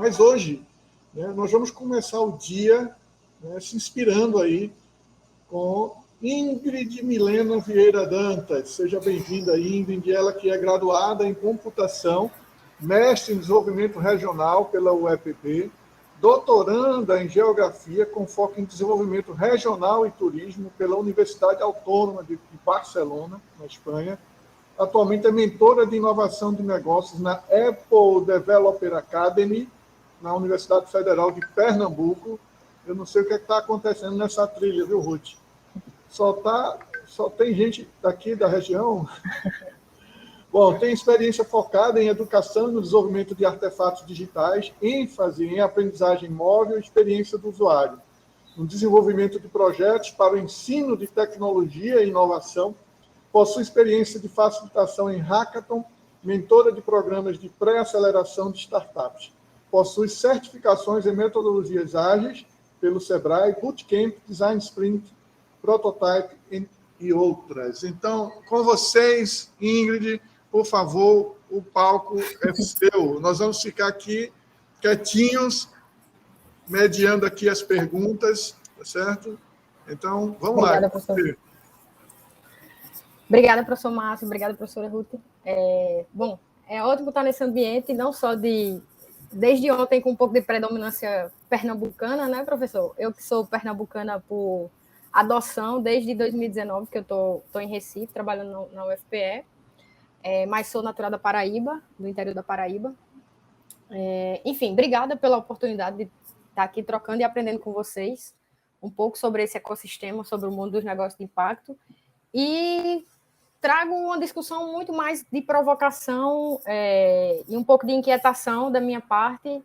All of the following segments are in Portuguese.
Mas hoje, né, nós vamos começar o dia, né, se inspirando aí com Ingrid Milena Vieira Dantas. Seja bem-vinda, Ingrid, ela que é graduada em computação, mestre em desenvolvimento regional pela UEPB, doutoranda em geografia com foco em desenvolvimento regional e turismo pela Universidade Autônoma de Barcelona, na Espanha. Atualmente é mentora de inovação de negócios na Apple Developer Academy, na Universidade Federal de Pernambuco. Eu não sei o que está acontecendo nessa trilha, viu, Ruth? Só tem gente daqui da região. Bom, tem experiência focada em educação e no desenvolvimento de artefatos digitais, ênfase em aprendizagem móvel e experiência do usuário, no desenvolvimento de projetos para o ensino de tecnologia e inovação, possui experiência de facilitação em hackathon, mentora de programas de pré-aceleração de startups, possui certificações em metodologias ágeis pelo Sebrae, Bootcamp, Design Sprint, Prototype e outras. Então, com vocês, Ingrid, por favor, o palco é seu. Nós vamos ficar aqui quietinhos, mediando aqui as perguntas, tá certo? Então, vamos Obrigada, lá. Professor. Obrigada, professor Márcio. Obrigada, professora Ruth. Bom, é ótimo estar nesse ambiente, não só desde ontem com um pouco de predominância pernambucana, né, professor? Eu que sou pernambucana por adoção desde 2019, que eu estou em Recife, trabalhando na UFPE, mas sou natural da Paraíba, do interior da Paraíba. Enfim, obrigada pela oportunidade de estar aqui trocando e aprendendo com vocês um pouco sobre esse ecossistema, sobre o mundo dos negócios de impacto, e trago uma discussão muito mais de provocação e um pouco de inquietação da minha parte,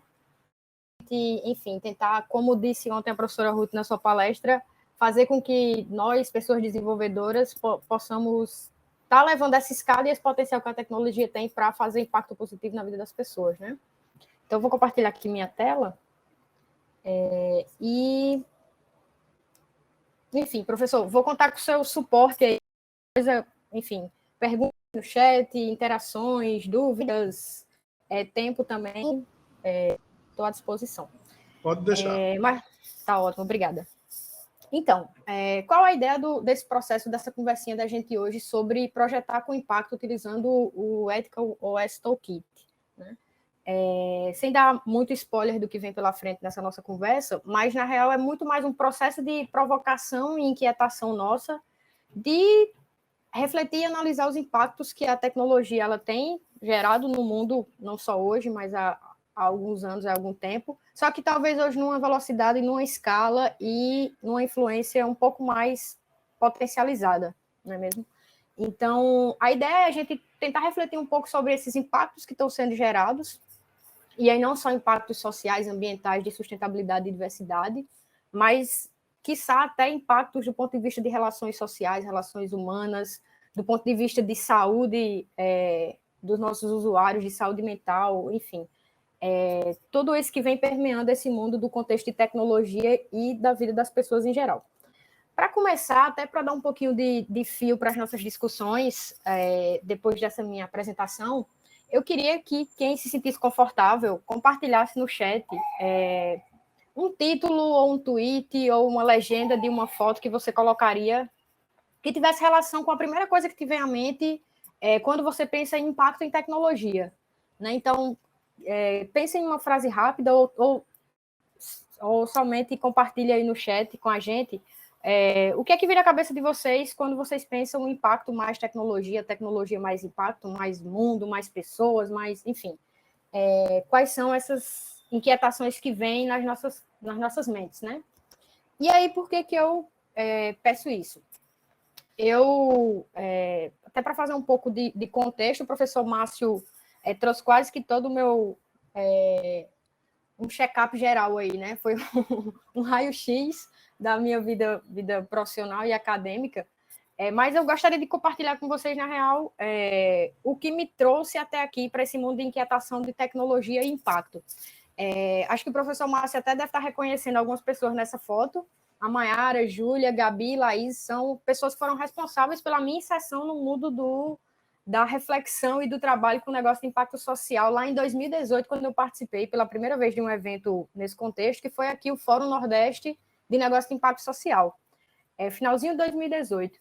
e, enfim, tentar, como disse ontem a professora Ruth na sua palestra, fazer com que nós, pessoas desenvolvedoras, possamos estar levando essa escala e esse potencial que a tecnologia tem para fazer impacto positivo na vida das pessoas, né? Então, eu vou compartilhar aqui minha tela. Enfim, professor, vou contar com o seu suporte aí, enfim, perguntas no chat, interações, dúvidas, tempo também, estou à disposição. Pode deixar. Mas tá ótimo, obrigada. Então, qual a ideia desse processo, dessa conversinha da gente hoje sobre projetar com impacto utilizando o Ethical OS Toolkit, né? Sem dar muito spoiler do que vem pela frente nessa nossa conversa, mas, na real, é muito mais um processo de provocação e inquietação nossa de refletir e analisar os impactos que a tecnologia ela tem gerado no mundo, não só hoje, mas há alguns anos, há algum tempo, só que talvez hoje numa velocidade, numa escala e numa influência um pouco mais potencializada, não é mesmo? Então, a ideia é a gente tentar refletir um pouco sobre esses impactos que estão sendo gerados, e aí não só impactos sociais, ambientais, de sustentabilidade e diversidade, mas, quiçá, até impactos do ponto de vista de relações sociais, relações humanas, do ponto de vista de saúde dos nossos usuários, de saúde mental, enfim. Tudo isso que vem permeando esse mundo do contexto de tecnologia e da vida das pessoas em geral. Para começar, até para dar um pouquinho de fio para as nossas discussões, depois dessa minha apresentação, eu queria que quem se sentisse confortável compartilhasse no chat um título, ou um tweet, ou uma legenda de uma foto que você colocaria que tivesse relação com a primeira coisa que te vem à mente quando você pensa em impacto em tecnologia, né? Então, pense em uma frase rápida ou somente compartilhe aí no chat com a gente o que é que vira a cabeça de vocês quando vocês pensam em impacto mais tecnologia mais impacto, mais mundo, mais pessoas, mais, enfim. Quais são essas inquietações que vêm nas nossas mentes, né? E aí, por que eu peço isso? Até para fazer um pouco de contexto, o professor Márcio trouxe quase que todo o meu um check-up geral aí, né? Foi um raio-x da minha vida profissional e acadêmica, mas eu gostaria de compartilhar com vocês, na real, o que me trouxe até aqui para esse mundo de inquietação de tecnologia e impacto. Acho que o professor Márcio até deve estar reconhecendo algumas pessoas nessa foto. A Maiara, Júlia, Gabi, Laís, são pessoas que foram responsáveis pela minha inserção no mundo da reflexão e do trabalho com o negócio de impacto social lá em 2018, quando eu participei pela primeira vez de um evento nesse contexto, que foi aqui o Fórum Nordeste de Negócio de Impacto Social, finalzinho de 2018.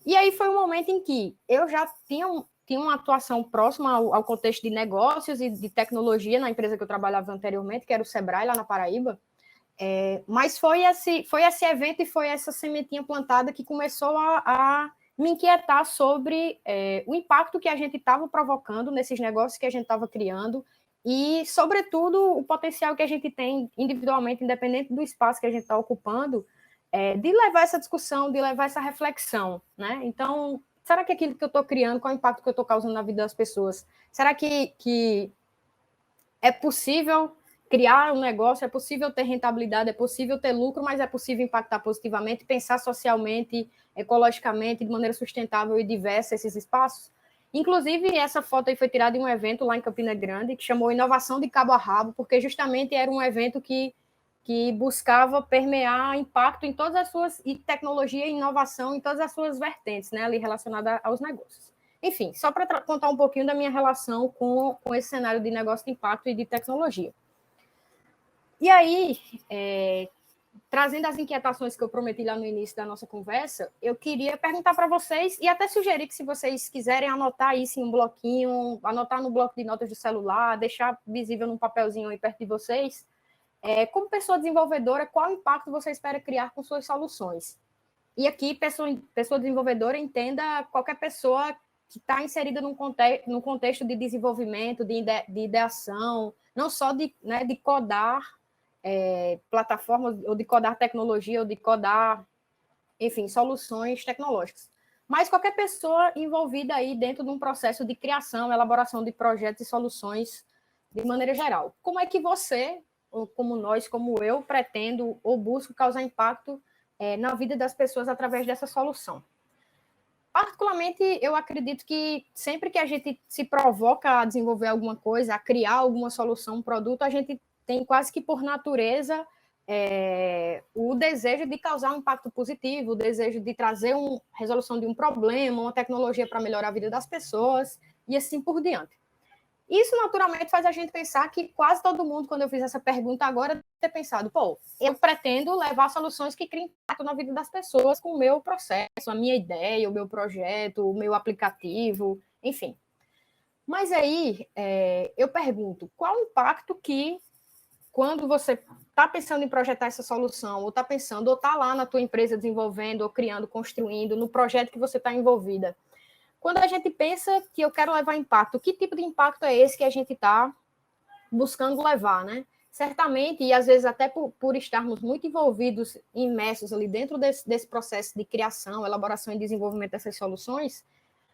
E aí foi um momento em que eu já tinha uma atuação próxima ao contexto de negócios e de tecnologia na empresa que eu trabalhava anteriormente, que era o Sebrae, lá na Paraíba. Mas foi esse evento e foi essa sementinha plantada que começou a me inquietar sobre o impacto que a gente estava provocando nesses negócios que a gente estava criando e, sobretudo, o potencial que a gente tem individualmente, independente do espaço que a gente está ocupando, de levar essa discussão, de levar essa reflexão, né? Então, será que aquilo que eu estou criando, qual é o impacto que eu estou causando na vida das pessoas? Será que é possível criar um negócio, é possível ter rentabilidade, é possível ter lucro, mas é possível impactar positivamente, pensar socialmente, ecologicamente, de maneira sustentável e diversa esses espaços? Inclusive, essa foto aí foi tirada em um evento lá em Campina Grande, que chamou Inovação de Cabo a Rabo, porque justamente era um evento que buscava permear impacto em todas as suas, e tecnologia e inovação em todas as suas vertentes, né, ali relacionada aos negócios. Enfim, só para contar um pouquinho da minha relação com esse cenário de negócio de impacto e de tecnologia. E aí, trazendo as inquietações que eu prometi lá no início da nossa conversa, eu queria perguntar para vocês, e até sugerir que se vocês quiserem anotar isso em um bloquinho, anotar no bloco de notas do celular, deixar visível num papelzinho aí perto de vocês, como pessoa desenvolvedora, qual impacto você espera criar com suas soluções? E aqui, pessoa desenvolvedora, entenda qualquer pessoa que está inserida num contexto de desenvolvimento, de ideação, não só de codar plataformas, ou de codar tecnologia, ou de codar, enfim, soluções tecnológicas. Mas qualquer pessoa envolvida aí dentro de um processo de criação, elaboração de projetos e soluções de maneira geral. Como é que você, ou como nós, como eu, pretendo ou busco causar impacto na vida das pessoas através dessa solução? Particularmente, eu acredito que sempre que a gente se provoca a desenvolver alguma coisa, a criar alguma solução, um produto, a gente tem quase que por natureza o desejo de causar um impacto positivo, o desejo de trazer uma resolução de um problema, uma tecnologia para melhorar a vida das pessoas e assim por diante. Isso, naturalmente, faz a gente pensar que quase todo mundo, quando eu fiz essa pergunta agora, deve ter pensado, eu pretendo levar soluções que criem impacto na vida das pessoas com o meu processo, a minha ideia, o meu projeto, o meu aplicativo, enfim. Mas aí, eu pergunto, qual o impacto que, quando você está pensando em projetar essa solução, ou está pensando, ou está lá na tua empresa desenvolvendo, ou criando, construindo, no projeto que você está envolvida, quando a gente pensa que eu quero levar impacto, que tipo de impacto é esse que a gente está buscando levar, né? Certamente, e às vezes até por estarmos muito envolvidos, imersos ali dentro desse processo de criação, elaboração e desenvolvimento dessas soluções,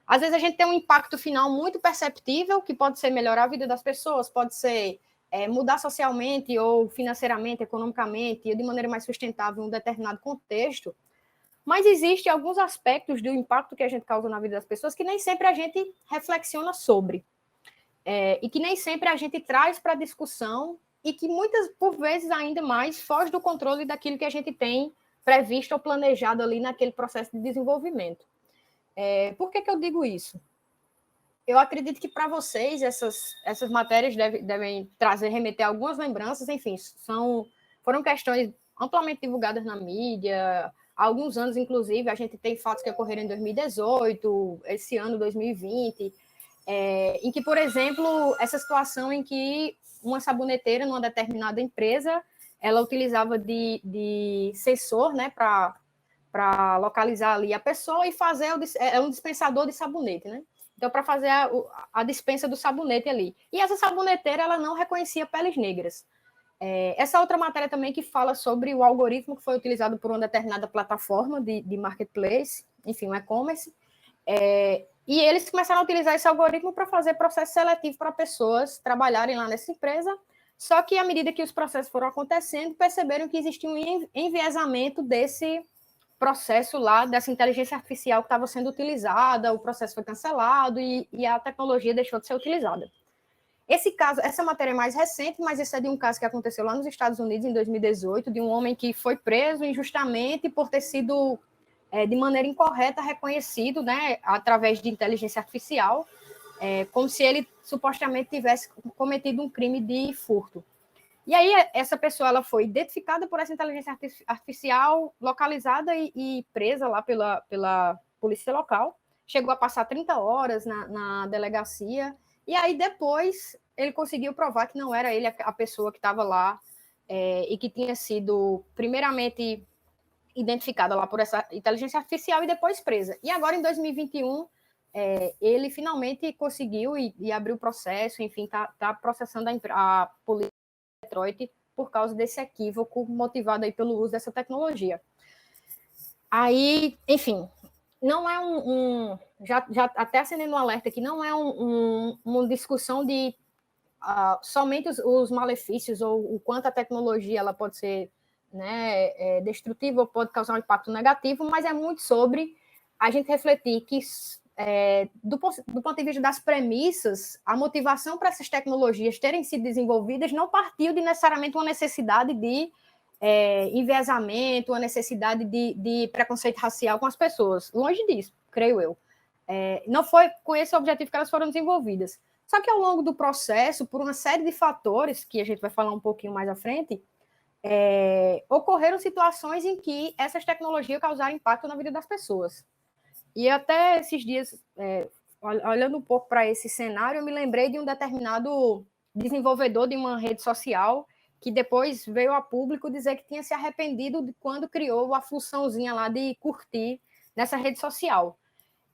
às vezes a gente tem um impacto final muito perceptível, que pode ser melhorar a vida das pessoas, pode ser mudar socialmente ou financeiramente, economicamente, ou de maneira mais sustentável em um determinado contexto. Mas existem alguns aspectos do impacto que a gente causa na vida das pessoas que nem sempre a gente reflexiona sobre. E que nem sempre a gente traz para a discussão e que muitas, por vezes, ainda mais, foge do controle daquilo que a gente tem previsto ou planejado ali naquele processo de desenvolvimento. Por que eu digo isso? Eu acredito que para vocês essas matérias devem remeter algumas lembranças, enfim, foram questões amplamente divulgadas na mídia, há alguns anos, inclusive, a gente tem fatos que ocorreram em 2018, esse ano, 2020, em que, por exemplo, essa situação em que uma saboneteira numa determinada empresa, ela utilizava de sensor, né, para localizar ali a pessoa e fazer um dispensador de sabonete, né? Então, para fazer a dispensa do sabonete ali. E essa saboneteira, ela não reconhecia peles negras. Essa outra matéria também que fala sobre o algoritmo que foi utilizado por uma determinada plataforma de marketplace, enfim, um e-commerce, e eles começaram a utilizar esse algoritmo para fazer processo seletivo para pessoas trabalharem lá nessa empresa, só que à medida que os processos foram acontecendo, perceberam que existia um enviesamento desse processo lá, dessa inteligência artificial que estava sendo utilizada, o processo foi cancelado e a tecnologia deixou de ser utilizada. Esse caso, essa matéria é mais recente, mas esse é de um caso que aconteceu lá nos Estados Unidos em 2018, de um homem que foi preso injustamente por ter sido de maneira incorreta, reconhecido, né, através de inteligência artificial, como se ele supostamente tivesse cometido um crime de furto. E aí, essa pessoa ela foi identificada por essa inteligência artificial, localizada e presa lá pela polícia local. Chegou a passar 30 horas na delegacia. E aí, depois, ele conseguiu provar que não era ele a pessoa que estava lá e que tinha sido, primeiramente, identificada lá por essa inteligência artificial e depois presa. E agora, em 2021, ele finalmente conseguiu e abriu o processo, enfim, está processando a polícia de Detroit por causa desse equívoco motivado aí pelo uso dessa tecnologia. Aí, enfim, não é já até acendendo um alerta aqui, não é uma discussão de somente os malefícios ou o quanto a tecnologia ela pode ser, né, destrutiva ou pode causar um impacto negativo, mas é muito sobre a gente refletir que, do ponto de vista das premissas, a motivação para essas tecnologias terem sido desenvolvidas não partiu de necessariamente uma necessidade de enviesamento, uma necessidade de preconceito racial com as pessoas. Longe disso, creio eu. Não foi com esse objetivo que elas foram desenvolvidas. Só que ao longo do processo, por uma série de fatores, que a gente vai falar um pouquinho mais à frente, ocorreram situações em que essas tecnologias causaram impacto na vida das pessoas. E até esses dias, olhando um pouco para esse cenário, eu me lembrei de um determinado desenvolvedor de uma rede social que depois veio a público dizer que tinha se arrependido de quando criou a funçãozinha lá de curtir nessa rede social.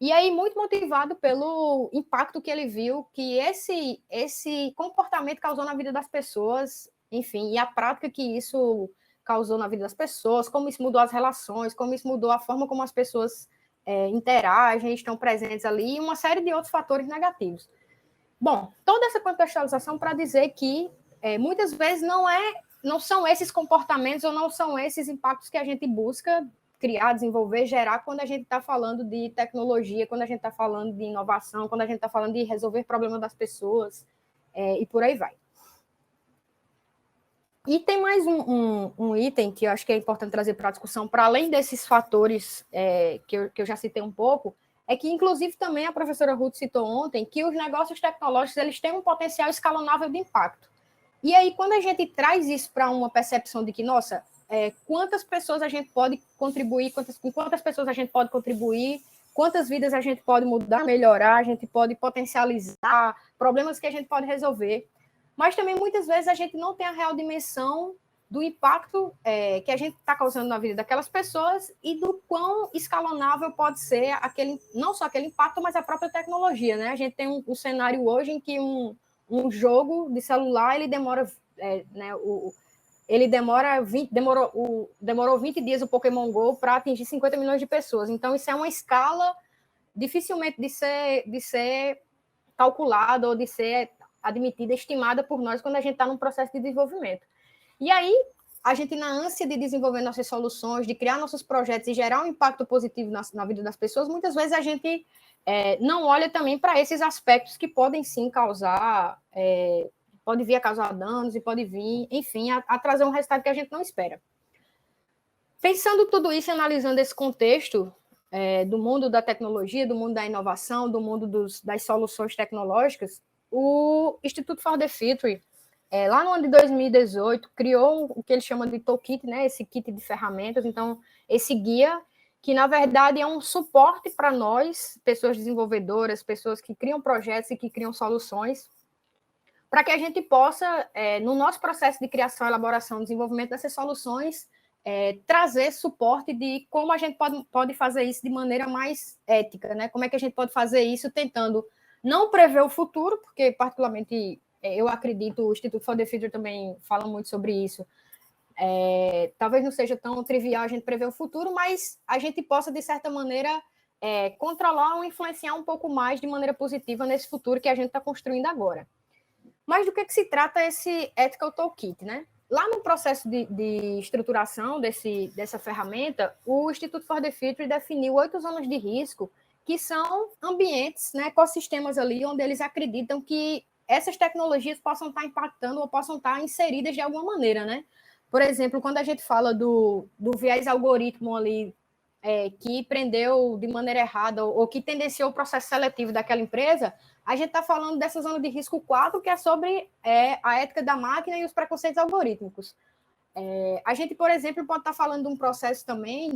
E aí, muito motivado pelo impacto que ele viu que esse comportamento causou na vida das pessoas, enfim, e a prática que isso causou na vida das pessoas, como isso mudou as relações, como isso mudou a forma como as pessoas interagem, estão presentes ali, e uma série de outros fatores negativos. Bom, toda essa contextualização para dizer que muitas vezes não são esses comportamentos ou não são esses impactos que a gente busca criar, desenvolver, gerar quando a gente está falando de tecnologia, quando a gente está falando de inovação, quando a gente está falando de resolver problemas das pessoas e por aí vai. E tem mais um item que eu acho que é importante trazer para a discussão, para além desses fatores que eu já citei um pouco, é que, inclusive, também a professora Ruth citou ontem que os negócios tecnológicos eles têm um potencial escalonável de impacto. E aí, quando a gente traz isso para uma percepção de que, nossa, quantas pessoas a gente pode contribuir, com quantas pessoas a gente pode contribuir, quantas vidas a gente pode mudar, melhorar, a gente pode potencializar, problemas que a gente pode resolver. Mas também, muitas vezes, a gente não tem a real dimensão do impacto que a gente está causando na vida daquelas pessoas e do quão escalonável pode ser não só aquele impacto, mas a própria tecnologia, né? A gente tem um cenário hoje em que um jogo de celular, ele demora, demorou 20 dias o Pokémon GO para atingir 50 milhões de pessoas. Então, isso é uma escala dificilmente de ser calculada ou de ser admitida, estimada por nós quando a gente está num processo de desenvolvimento. E aí, a gente, na ânsia de desenvolver nossas soluções, de criar nossos projetos e gerar um impacto positivo na vida das pessoas, muitas vezes a gente não olha também para esses aspectos que podem sim causar, pode vir a causar danos e pode vir, enfim, a trazer um resultado que a gente não espera. Pensando tudo isso, analisando esse contexto do mundo da tecnologia, do mundo da inovação, do mundo das soluções tecnológicas, o Institute for the Future, lá no ano de 2018, criou o que ele chama de toolkit, né, esse kit de ferramentas, então, esse guia, que, na verdade, é um suporte para nós, pessoas desenvolvedoras, pessoas que criam projetos e que criam soluções, para que a gente possa, no nosso processo de criação, elaboração, desenvolvimento dessas soluções, trazer suporte de como a gente pode fazer isso de maneira mais ética, né? Como é que a gente pode fazer isso tentando não prever o futuro, porque, particularmente, eu acredito, o Institute for the Future também fala muito sobre isso. Talvez não seja tão trivial a gente prever o futuro, mas a gente possa, de certa maneira, controlar ou influenciar um pouco mais de maneira positiva nesse futuro que a gente está construindo agora. Mas do que se trata esse Ethical Toolkit, né? Lá no processo de estruturação dessa ferramenta, o Institute for the Future definiu 8 zonas de risco, que são ambientes, né, ecossistemas ali, onde eles acreditam que essas tecnologias possam estar impactando ou possam estar inseridas de alguma maneira, né? Por exemplo, quando a gente fala do viés algoritmo ali que prendeu de maneira errada ou que tendenciou o processo seletivo daquela empresa, a gente está falando dessa zona de risco 4, que é sobre a ética da máquina e os preconceitos algorítmicos. A gente, por exemplo, pode estar falando de um processo também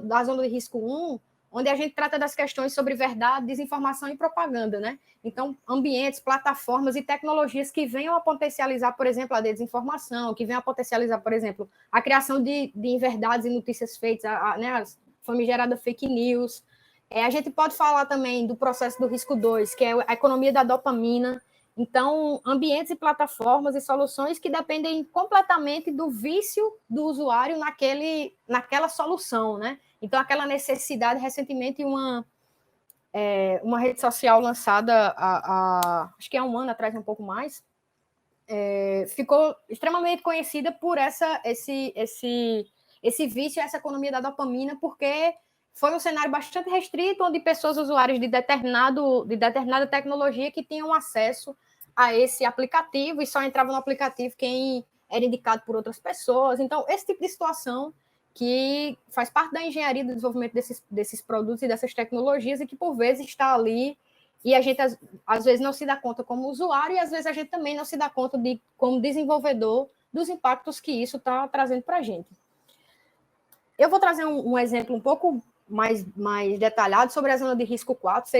da zona de risco 1, onde a gente trata das questões sobre verdade, desinformação e propaganda, né? Então, ambientes, plataformas e tecnologias que venham a potencializar, por exemplo, a desinformação, que venham a potencializar, por exemplo, a criação de inverdades e notícias feitas, né, as famigeradas fake news. A gente pode falar também do processo do risco 2, que é a economia da dopamina. Então, ambientes e plataformas e soluções que dependem completamente do vício do usuário naquela solução, né? Então, aquela necessidade, recentemente, uma rede social lançada, acho que há um ano atrás, um pouco mais, ficou extremamente conhecida por esse vício, essa economia da dopamina, porque foi um cenário bastante restrito, onde pessoas usuárias de determinada tecnologia que tinham acesso a esse aplicativo e só entrava no aplicativo quem era indicado por outras pessoas. Então, esse tipo de situação que faz parte da engenharia do desenvolvimento desses produtos e dessas tecnologias e que, por vezes, está ali e a gente, às vezes, não se dá conta como usuário e, às vezes, a gente também não se dá conta como desenvolvedor dos impactos que isso está trazendo para a gente. Eu vou trazer um exemplo um pouco mais detalhado sobre a zona de risco 4.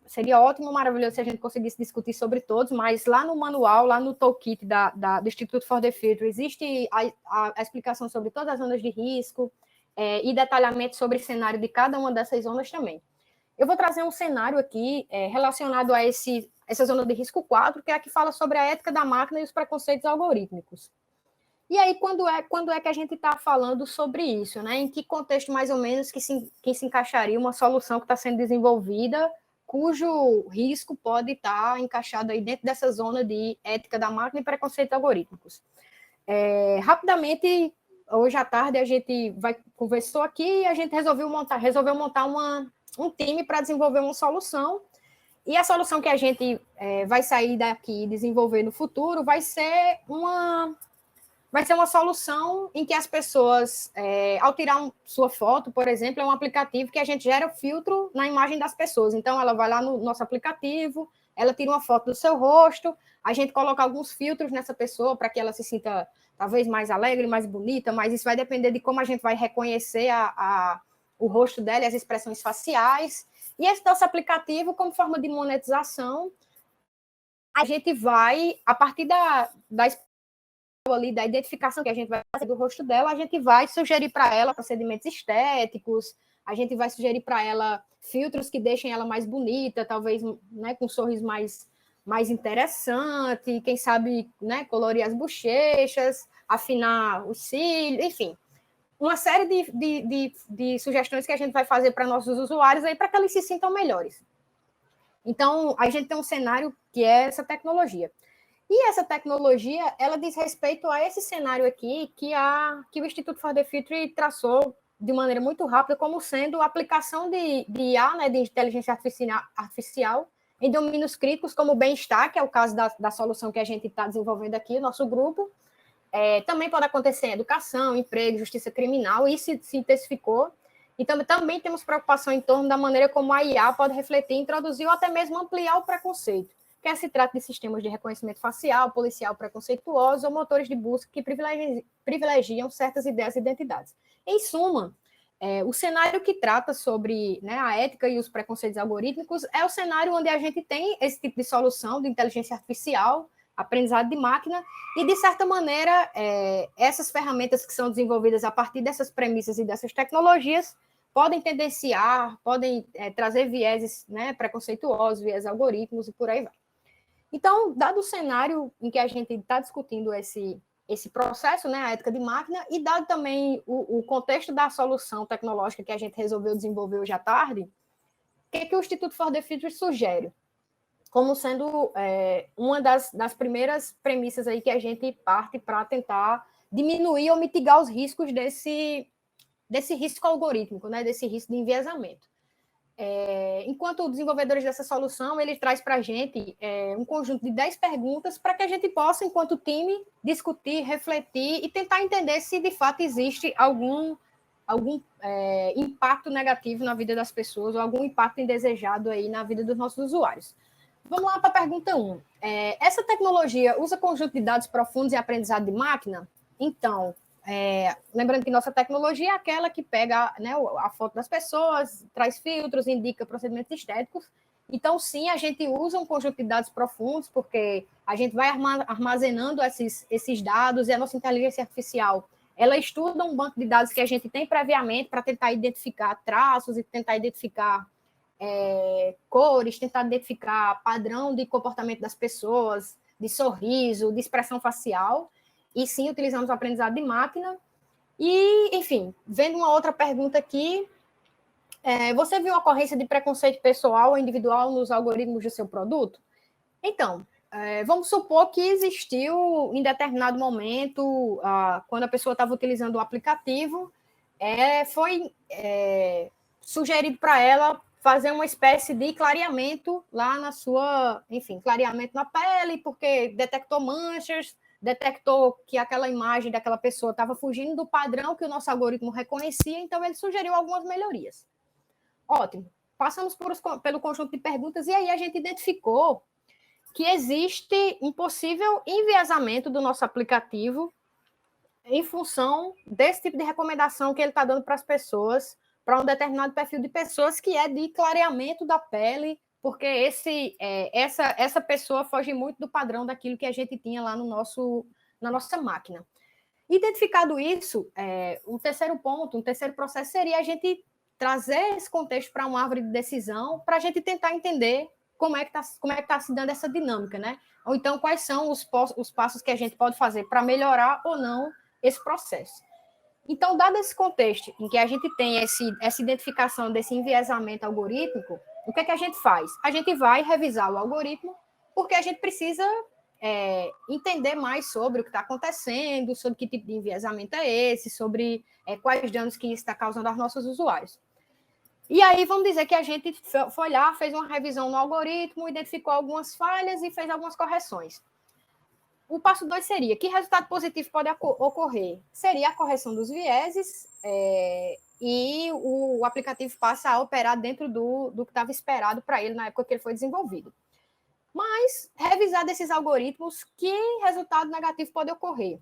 Seria ótimo, maravilhoso se a gente conseguisse discutir sobre todos, mas lá no manual, lá no toolkit do Instituto for the Future, existe a explicação sobre todas as zonas de risco e detalhamento sobre o cenário de cada uma dessas zonas também. Eu vou trazer um cenário aqui relacionado a essa zona de risco 4, que é a que fala sobre a ética da máquina e os preconceitos algorítmicos. E aí, quando é que a gente está falando sobre isso, né? Em que contexto, mais ou menos, que se encaixaria uma solução que está sendo desenvolvida, cujo risco pode estar encaixado aí dentro dessa zona de ética da máquina e preconceitos algorítmicos. Rapidamente, hoje à tarde, a gente conversou aqui e a gente resolveu montar um time para desenvolver uma solução. E a solução que a gente vai sair daqui e desenvolver no futuro vai ser uma solução em que as pessoas, ao tirar sua foto, por exemplo, é um aplicativo que a gente gera filtro na imagem das pessoas. Então, ela vai lá no nosso aplicativo, ela tira uma foto do seu rosto, a gente coloca alguns filtros nessa pessoa para que ela se sinta talvez mais alegre, mais bonita, mas isso vai depender de como a gente vai reconhecer o rosto dela e as expressões faciais. E esse nosso aplicativo, como forma de monetização, a gente vai, a partir da identificação que a gente vai fazer do rosto dela, a gente vai sugerir para ela procedimentos estéticos, a gente vai sugerir para ela filtros que deixem ela mais bonita, talvez, né, com um sorriso mais interessante, quem sabe, né, colorir as bochechas, afinar os cílios, enfim. Uma série de sugestões que a gente vai fazer para nossos usuários aí para que eles se sintam melhores. Então, a gente tem um cenário que é essa tecnologia. E essa tecnologia, ela diz respeito a esse cenário aqui que o Instituto for the Future traçou de maneira muito rápida como sendo a aplicação de IA, né, de inteligência artificial, em domínios críticos como o bem-estar, que é o caso da solução que a gente está desenvolvendo aqui, nosso grupo. Também pode acontecer em educação, emprego, justiça criminal, e isso se intensificou. E também temos preocupação em torno da maneira como a IA pode refletir, introduzir ou até mesmo ampliar o preconceito, quer se trata de sistemas de reconhecimento facial, policial preconceituosos ou motores de busca que privilegiam certas ideias e identidades. Em suma, o cenário que trata sobre, né, a ética e os preconceitos algorítmicos é o cenário onde a gente tem esse tipo de solução de inteligência artificial, aprendizado de máquina, e, de certa maneira, essas ferramentas que são desenvolvidas a partir dessas premissas e dessas tecnologias podem tendenciar, podem trazer vieses, né, preconceituosos, viés algoritmos e por aí vai. Então, dado o cenário em que a gente está discutindo esse processo, né, a ética de máquina, e dado também o contexto da solução tecnológica que a gente resolveu desenvolver hoje à tarde, o que o Instituto for the Future sugere? Como sendo uma das primeiras premissas aí que a gente parte para tentar diminuir ou mitigar os riscos desse risco algorítmico, né, desse risco de enviesamento. Enquanto desenvolvedores dessa solução, ele traz para a gente um conjunto de 10 perguntas para que a gente possa, enquanto time, discutir, refletir e tentar entender se de fato existe algum algum impacto negativo na vida das pessoas ou algum impacto indesejado aí na vida dos nossos usuários. Vamos lá para a pergunta 1. Essa tecnologia usa conjunto de dados profundos e aprendizado de máquina? Então, lembrando que nossa tecnologia é aquela que pega, né, a foto das pessoas, traz filtros, indica procedimentos estéticos. Então, sim, a gente usa um conjunto de dados profundos, porque a gente vai armazenando esses dados e a nossa inteligência artificial, ela estuda um banco de dados que a gente tem previamente para tentar identificar traços e tentar identificar cores, tentar identificar padrão de comportamento das pessoas, de sorriso, de expressão facial, e sim, utilizamos o aprendizado de máquina. E, enfim, vendo uma outra pergunta aqui, você viu a ocorrência de preconceito pessoal ou individual nos algoritmos do seu produto? Então, vamos supor que existiu, em determinado momento, quando a pessoa estava utilizando o aplicativo, foi sugerido para ela fazer uma espécie de clareamento lá na sua, enfim, clareamento na pele, porque detectou manchas, detectou que aquela imagem daquela pessoa estava fugindo do padrão que o nosso algoritmo reconhecia, então ele sugeriu algumas melhorias. Ótimo. Passamos pelo conjunto de perguntas e aí a gente identificou que existe um possível enviesamento do nosso aplicativo em função desse tipo de recomendação que ele está dando para as pessoas, para um determinado perfil de pessoas, que é de clareamento da pele, porque essa pessoa foge muito do padrão daquilo que a gente tinha lá na nossa máquina. Identificado isso, um terceiro ponto, um terceiro processo seria a gente trazer esse contexto para uma árvore de decisão, para a gente tentar entender como é que está se dando essa dinâmica, né? Ou então, quais são os passos que a gente pode fazer para melhorar ou não esse processo. Então, dado esse contexto em que a gente tem essa identificação desse enviesamento algorítmico, o que é que a gente faz? A gente vai revisar o algoritmo, porque a gente precisa entender mais sobre o que está acontecendo, sobre que tipo de enviesamento é esse, sobre quais danos que isso está causando aos nossos usuários. E aí, vamos dizer que a gente foi lá, fez uma revisão no algoritmo, identificou algumas falhas e fez algumas correções. O passo 2 seria, que resultado positivo pode ocorrer? Seria a correção dos vieses e o aplicativo passa a operar dentro do que estava esperado para ele na época que ele foi desenvolvido. Mas, revisar desses algoritmos, que resultado negativo pode ocorrer?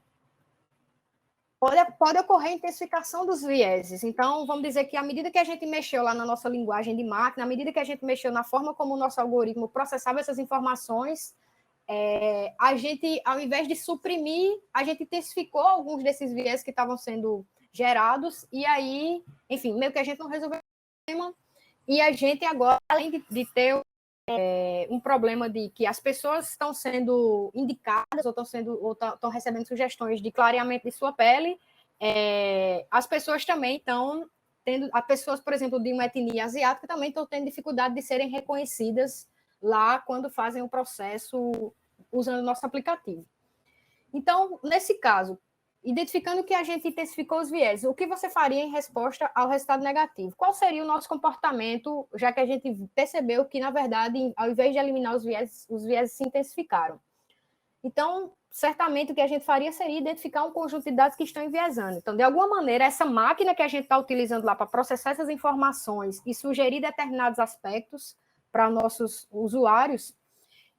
Pode ocorrer intensificação dos vieses. Então, vamos dizer que à medida que a gente mexeu lá na nossa linguagem de máquina, à medida que a gente mexeu na forma como o nosso algoritmo processava essas informações, a gente, ao invés de suprimir, a gente intensificou alguns desses vieses que estavam sendo gerados, e aí, enfim, meio que a gente não resolveu o problema, e a gente agora, além de ter um problema de que as pessoas estão sendo indicadas ou estão recebendo sugestões de clareamento de sua pele, as pessoas também estão tendo, as pessoas, por exemplo, de uma etnia asiática também estão tendo dificuldade de serem reconhecidas lá quando fazem o processo usando o nosso aplicativo. Então, nesse caso, identificando que a gente intensificou os viés, o que você faria em resposta ao resultado negativo? Qual seria o nosso comportamento, já que a gente percebeu que, na verdade, ao invés de eliminar os viés se intensificaram? Então, certamente o que a gente faria seria identificar um conjunto de dados que estão enviesando. Então, de alguma maneira, essa máquina que a gente está utilizando lá para processar essas informações e sugerir determinados aspectos para nossos usuários,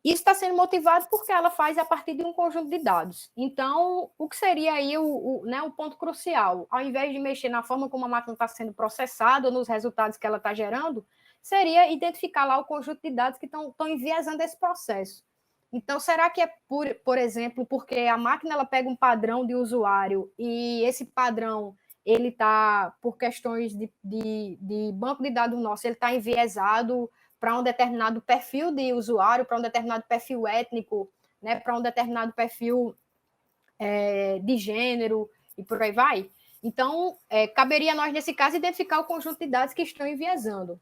isso está sendo motivado porque ela faz a partir de um conjunto de dados. Então, o que seria aí o ponto crucial? Ao invés de mexer na forma como a máquina está sendo processada ou nos resultados que ela está gerando, seria identificar lá o conjunto de dados que estão enviesando esse processo. Então, será que é, por exemplo, porque a máquina ela pega um padrão de usuário e esse padrão, ele está, por questões de banco de dados nosso, ele está enviesado para um determinado perfil de usuário, para um determinado perfil étnico, né, para um determinado perfil de gênero, e por aí vai? Então, caberia a nós, nesse caso, identificar o conjunto de dados que estão enviesando.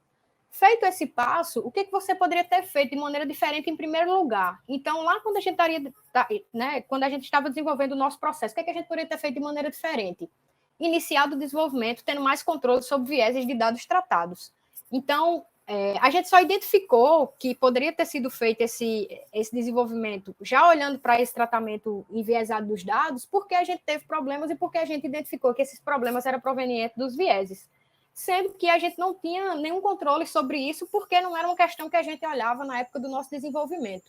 Feito esse passo, o que você poderia ter feito de maneira diferente em primeiro lugar? Então, lá quando a gente quando a gente estava desenvolvendo o nosso processo, o que a gente poderia ter feito de maneira diferente? Iniciado o desenvolvimento, tendo mais controle sobre vieses de dados tratados. Então, A gente só identificou que poderia ter sido feito esse desenvolvimento já olhando para esse tratamento enviesado dos dados, porque a gente teve problemas e porque a gente identificou que esses problemas eram provenientes dos vieses, sendo que a gente não tinha nenhum controle sobre isso, porque não era uma questão que a gente olhava na época do nosso desenvolvimento.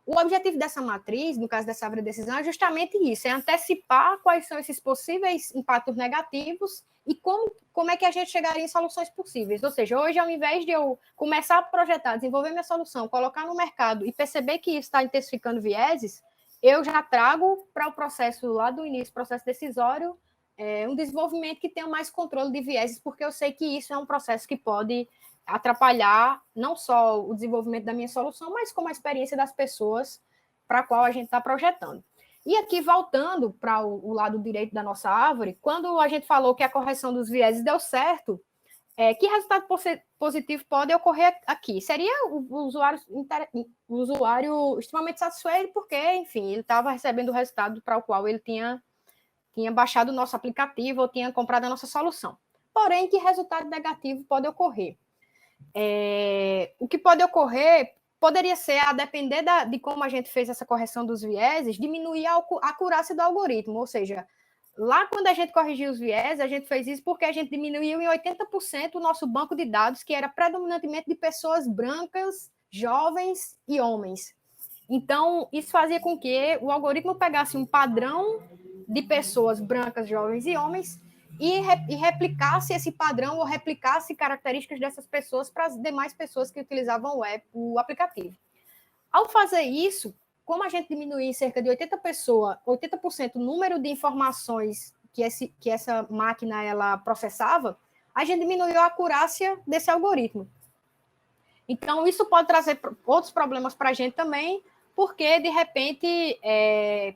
O objetivo dessa matriz, no caso dessa árvore de decisão, é justamente isso, é antecipar quais são esses possíveis impactos negativos e como é que a gente chegaria em soluções possíveis. Ou seja, hoje, ao invés de eu começar a projetar, desenvolver minha solução, colocar no mercado e perceber que isso está intensificando vieses, eu já trago para o processo lá do início, processo decisório, um desenvolvimento que tenha mais controle de vieses, porque eu sei que isso é um processo que pode atrapalhar não só o desenvolvimento da minha solução, mas como a experiência das pessoas para a qual a gente está projetando. E aqui, voltando para o lado direito da nossa árvore, quando a gente falou que a correção dos vieses deu certo, que resultado positivo pode ocorrer aqui? Seria o usuário extremamente satisfeito, porque, enfim, ele estava recebendo o resultado para o qual ele tinha baixado o nosso aplicativo ou tinha comprado a nossa solução. Porém, que resultado negativo pode ocorrer? O que pode ocorrer poderia ser, a depender de como a gente fez essa correção dos vieses, diminuir a acurácia do algoritmo, ou seja, lá quando a gente corrigiu os vieses, a gente fez isso porque a gente diminuiu em 80% o nosso banco de dados, que era predominantemente de pessoas brancas, jovens e homens. Então, isso fazia com que o algoritmo pegasse um padrão de pessoas brancas, jovens e homens e replicasse esse padrão ou replicasse características dessas pessoas para as demais pessoas que utilizavam o aplicativo. Ao fazer isso, como a gente diminuiu em cerca de 80% o número de informações que essa máquina ela processava, a gente diminuiu a acurácia desse algoritmo. Então, isso pode trazer outros problemas para a gente também, porque, de repente,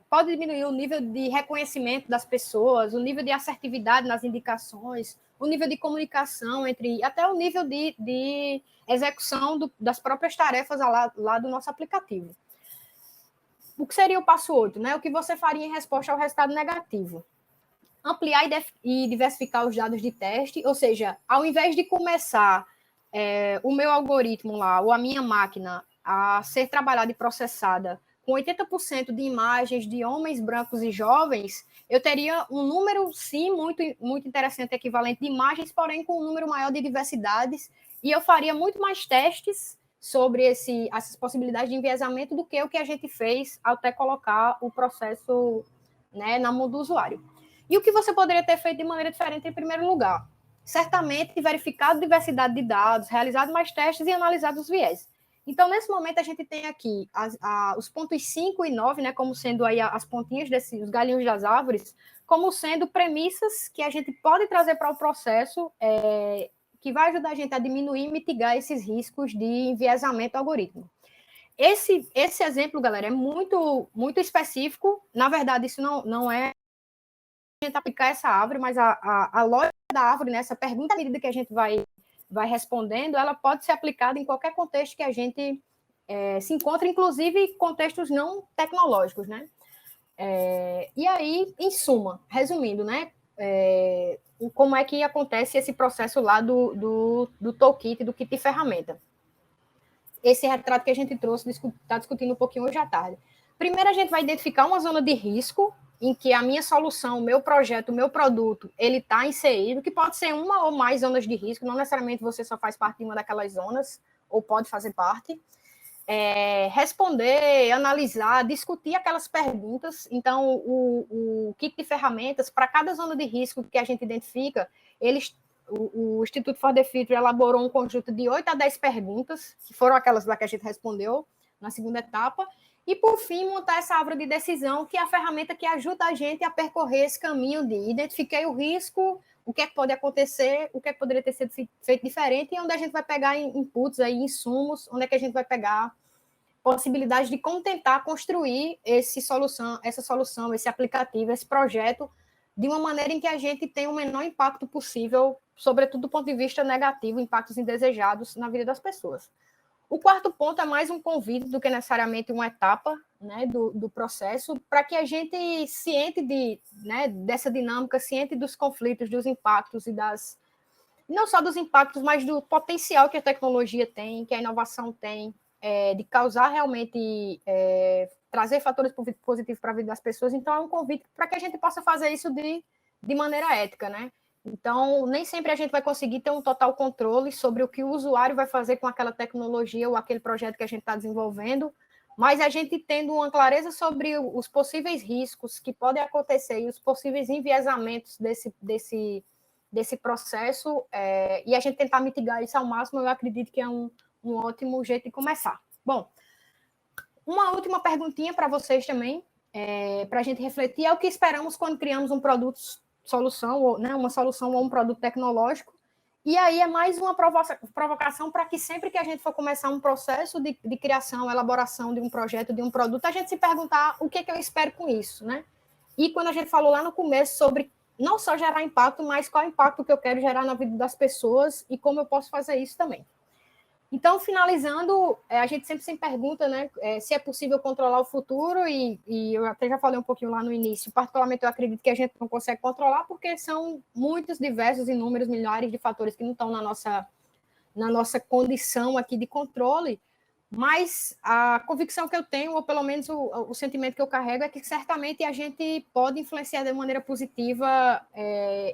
pode diminuir o nível de reconhecimento das pessoas, o nível de assertividade nas indicações, o nível de comunicação até o nível de execução das próprias tarefas lá do nosso aplicativo. O que seria o passo 8? Né? O que você faria em resposta ao resultado negativo? Ampliar e diversificar os dados de teste, ou seja, ao invés de começar o meu algoritmo lá, ou a minha máquina, a ser trabalhada e processada com 80% de imagens de homens brancos e jovens, eu teria um número, sim, muito, muito interessante, equivalente de imagens, porém com um número maior de diversidades, e eu faria muito mais testes sobre essas possibilidades de enviesamento do que o que a gente fez até colocar o processo, né, na mão do usuário. E o que você poderia ter feito de maneira diferente, em primeiro lugar? Certamente verificado diversidade de dados, realizado mais testes e analisado os viés. Então, nesse momento, a gente tem aqui os pontos 5 e 9, né, como sendo aí as pontinhas os galinhos das árvores, como sendo premissas que a gente pode trazer para o processo, que vai ajudar a gente a diminuir e mitigar esses riscos de enviesamento do algoritmo. Esse exemplo, galera, é muito, muito específico. Na verdade, isso não é a gente aplicar essa árvore, mas a lógica da árvore, né, essa pergunta à medida que a gente vai respondendo, ela pode ser aplicada em qualquer contexto que a gente se encontre, inclusive contextos não tecnológicos, né? E aí, em suma, resumindo, né, como é que acontece esse processo lá do toolkit, do kit de ferramenta. Esse retrato que a gente trouxe, está discutindo um pouquinho hoje à tarde. Primeiro, a gente vai identificar uma zona de risco em que a minha solução, o meu projeto, o meu produto, ele está inserido, que pode ser uma ou mais zonas de risco, não necessariamente você só faz parte de uma daquelas zonas, ou pode fazer parte. Responder, analisar, discutir aquelas perguntas. Então, o kit de ferramentas, para cada zona de risco que a gente identifica, o Instituto for the Future elaborou um conjunto de 8 a 10 perguntas, que foram aquelas lá que a gente respondeu na segunda etapa, e, por fim, montar essa árvore de decisão, que é a ferramenta que ajuda a gente a percorrer esse caminho de identifiquei o risco, o que é que pode acontecer, o que é que poderia ter sido feito diferente, e onde a gente vai pegar inputs, aí, insumos, onde é que a gente vai pegar possibilidades de como tentar construir essa solução, esse aplicativo, esse projeto, de uma maneira em que a gente tenha o menor impacto possível, sobretudo do ponto de vista negativo, impactos indesejados na vida das pessoas. O quarto ponto é mais um convite do que necessariamente uma etapa, né, do processo, para que a gente ciente dessa dinâmica, ciente dos conflitos, dos impactos e não só dos impactos, mas do potencial que a tecnologia tem, que a inovação tem, de causar realmente, trazer fatores positivos para a vida das pessoas. Então, é um convite para que a gente possa fazer isso de maneira ética, né? Então, nem sempre a gente vai conseguir ter um total controle sobre o que o usuário vai fazer com aquela tecnologia ou aquele projeto que a gente está desenvolvendo, mas a gente tendo uma clareza sobre os possíveis riscos que podem acontecer e os possíveis enviesamentos desse processo, e a gente tentar mitigar isso ao máximo, eu acredito que é um ótimo jeito de começar. Bom, uma última perguntinha para vocês também, para a gente refletir, é o que esperamos quando criamos um produto solução, ou, né, uma solução ou um produto tecnológico. E aí é mais uma provocação para que sempre que a gente for começar um processo de criação, elaboração de um projeto, de um produto, a gente se perguntar o que é que eu espero com isso, né? E quando a gente falou lá no começo sobre não só gerar impacto, mas qual é o impacto que eu quero gerar na vida das pessoas e como eu posso fazer isso também. Então, finalizando, a gente sempre se pergunta, né, se é possível controlar o futuro, e eu até já falei um pouquinho lá no início, particularmente eu acredito que a gente não consegue controlar, porque são muitos, diversos, inúmeros, milhares de fatores que não estão na nossa condição aqui de controle, mas a convicção que eu tenho, ou pelo menos o sentimento que eu carrego, é que certamente a gente pode influenciar de maneira positiva,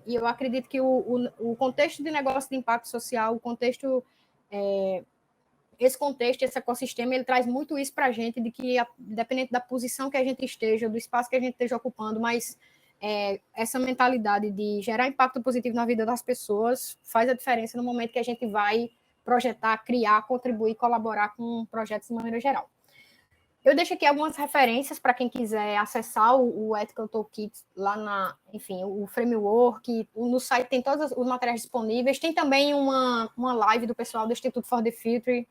e eu acredito que o contexto de negócio de impacto social, o contexto... esse contexto, esse ecossistema, ele traz muito isso para a gente, de que, independente da posição que a gente esteja, do espaço que a gente esteja ocupando, mas essa mentalidade de gerar impacto positivo na vida das pessoas faz a diferença no momento que a gente vai projetar, criar, contribuir, colaborar com projetos de maneira geral. Eu deixo aqui algumas referências para quem quiser acessar o Ethical Toolkit lá enfim, o framework, no site tem todos os materiais disponíveis, tem também uma live do pessoal do Instituto for the Future,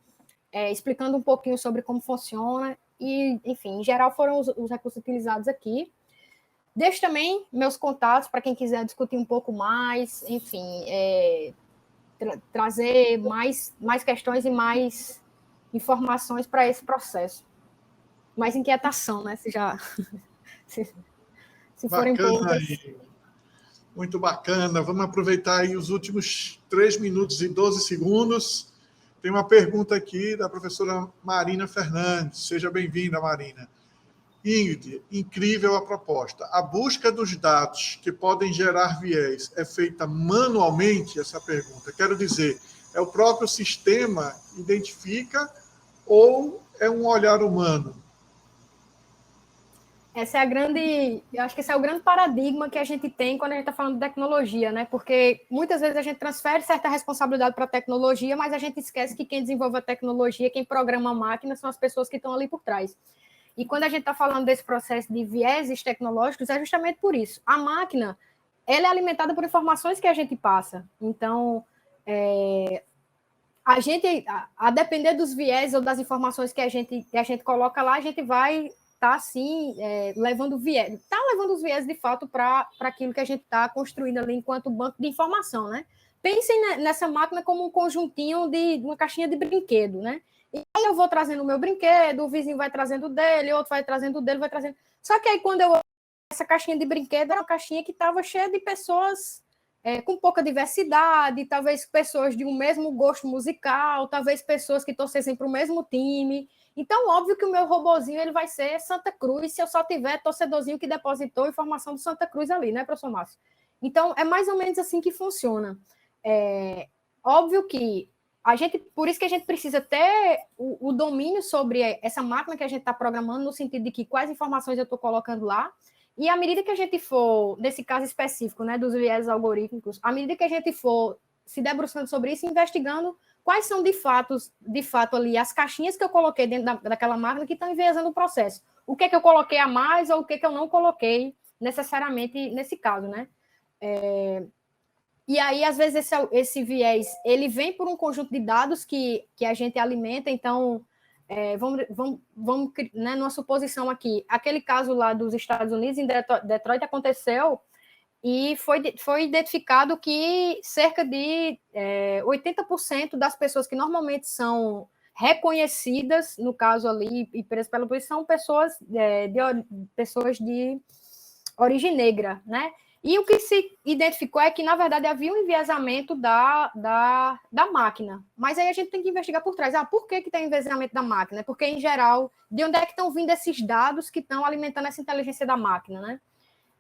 explicando um pouquinho sobre como funciona, e, enfim, em geral foram os recursos utilizados aqui. Deixo também meus contatos para quem quiser discutir um pouco mais, enfim, trazer mais questões e mais informações para esse processo. Mais inquietação, né? Se forem poucas. Aí. Muito bacana. Vamos aproveitar aí os últimos 3 minutos e 12 segundos. Tem uma pergunta aqui da professora Marina Fernandes. Seja bem-vinda, Marina. Ingrid, incrível a proposta. A busca dos dados que podem gerar viés é feita manualmente? Essa pergunta. Quero dizer, é o próprio sistema que identifica ou é um olhar humano? Essa é a grande... Eu acho que esse é o grande paradigma que a gente tem quando a gente está falando de tecnologia, né? Porque muitas vezes a gente transfere certa responsabilidade para a tecnologia, mas a gente esquece que quem desenvolve a tecnologia, quem programa a máquina, são as pessoas que estão ali por trás. E quando a gente está falando desse processo de vieses tecnológicos, é justamente por isso. A máquina, ela é alimentada por informações que a gente passa. Então, a gente, a depender dos viés ou das informações que a gente coloca lá, a gente vai estar, assim, levando viés. Está levando os viés, de fato, para aquilo que a gente está construindo ali enquanto banco de informação, né? Pensem nessa máquina como um conjuntinho de uma caixinha de brinquedo, né? E aí eu vou trazendo o meu brinquedo, o vizinho vai trazendo o dele, outro vai trazendo o dele, vai trazendo... Só que aí, quando eu... Essa caixinha de brinquedo era uma caixinha que estava cheia de pessoas com pouca diversidade, talvez pessoas de um mesmo gosto musical, talvez pessoas que torcessem para o mesmo time. Então, óbvio que o meu robozinho ele vai ser Santa Cruz, se eu só tiver torcedorzinho que depositou informação do Santa Cruz ali, né, professor Márcio? Então, é mais ou menos assim que funciona. Óbvio que a gente, por isso que a gente precisa ter o domínio sobre essa máquina que a gente está programando, no sentido de que quais informações eu estou colocando lá, e à medida que a gente for, nesse caso específico, né, dos viés algorítmicos, à medida que a gente for se debruçando sobre isso, investigando quais são de fato ali as caixinhas que eu coloquei dentro daquela máquina que estão enviesando o processo. O que é que eu coloquei a mais ou o que é que eu não coloquei necessariamente nesse caso, né? E aí, às vezes, esse viés, ele vem por um conjunto de dados que a gente alimenta, então... vamos né, numa suposição aqui, aquele caso lá dos Estados Unidos, em Detroit, aconteceu e foi identificado que cerca de 80% das pessoas que normalmente são reconhecidas, no caso ali, e presas pela polícia, são pessoas de origem negra, né? E o que se identificou é que, na verdade, havia um enviesamento da máquina. Mas aí a gente tem que investigar por trás. Por que tem enviesamento da máquina? Porque, em geral, de onde é que estão vindo esses dados que estão alimentando essa inteligência da máquina, né?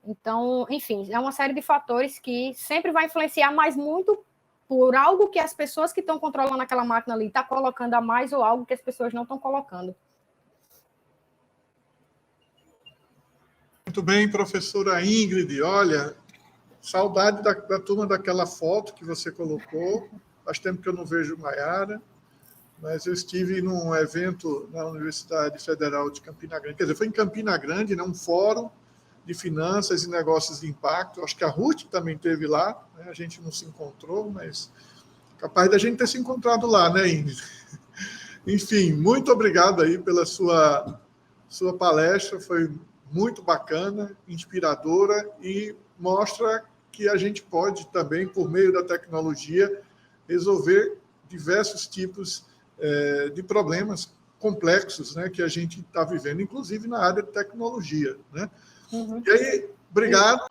Então, enfim, é uma série de fatores que sempre vai influenciar, mas muito por algo que as pessoas que estão controlando aquela máquina ali estão colocando a mais ou algo que as pessoas não estão colocando. Muito bem, professora Ingrid. Olha, saudade da turma daquela foto que você colocou. Faz tempo que eu não vejo Maiara, mas eu estive num evento na Universidade Federal de Campina Grande. Quer dizer, foi em Campina Grande, né, um fórum de finanças e negócios de impacto. Acho que a Ruth também esteve lá, né? A gente não se encontrou, mas capaz da gente ter se encontrado lá, né, Ingrid? Enfim, muito obrigado aí pela sua palestra, foi muito bacana, inspiradora e mostra que a gente pode também, por meio da tecnologia, resolver diversos tipos de problemas complexos, né, que a gente está vivendo, inclusive na área de tecnologia, né? Uhum. E aí, obrigado.